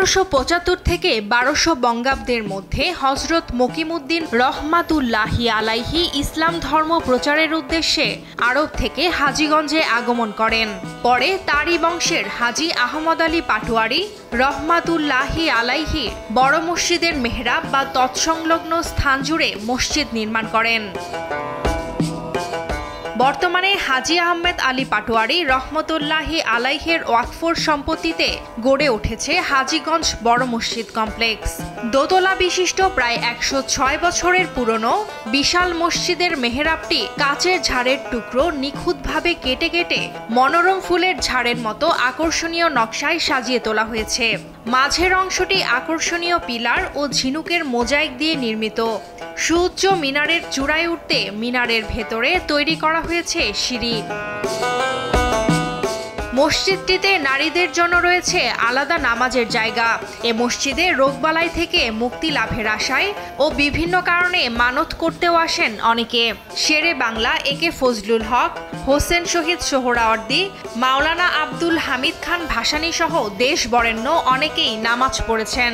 1175 থেকে 1200 বঙ্গাব্দের মধ্যে হযরত মকিমউদ্দিন রহমাতুল্লাহি আলাইহি ইসলাম ধর্ম প্রচারের উদ্দেশ্যে আরব থেকে হাজীগঞ্জে আগমন করেন। পরে তারই বংশের হাজী আহমদ আলী পাটোয়ারী রহমাতুল্লাহি আলাইহি বড় মসজিদের মেহরাব বা তৎসংলগ্ন স্থান জুড়ে মসজিদ নির্মাণ করেন। বর্তমানে হাজী আহমেদ আলী পাটোয়ারী রহমতুল্লাহি আলাইহির ওয়াকফর সম্পত্তিতে গড়ে উঠেছে হাজীগঞ্জ বড় মসজিদ কমপ্লেক্স। দোতলা বিশিষ্ট প্রায় 106 বছরের পুরনো বিশাল মসজিদের মেহরাবটি কাচের ঝাড়ের টুকরো নিখুঁতভাবে কেটে কেটে মনোরম ফুলের ঝাড়ের মতো আকর্ষণীয় নকশায় সাজিয়ে তোলা হয়েছে। মাঝের অংশটি আকর্ষণীয় পিলার ও ঝিনুকের মোজাইক দিয়ে নির্মিত। সুউচ্চ মিনারের চূড়ায় উঠতে মিনারের ভেতরে তৈরি করা হয়েছে সিঁড়ি। মসজিদটিতে নারীদের জন্য রয়েছে আলাদা নামাজের জায়গা। এ মসজিদে রোগবালাই থেকে মুক্তি লাভের আশায় ও বিভিন্ন কারণে মানত করতেও আসেন অনেকে। শেরে বাংলা একে ফজলুল হক, হোসেন শহীদ সোহরাওয়ার্দী, মাওলানা আব্দুল হামিদ খান ভাসানী সহ দেশ বরেণ্য অনেকেই নামাজ পড়েছেন।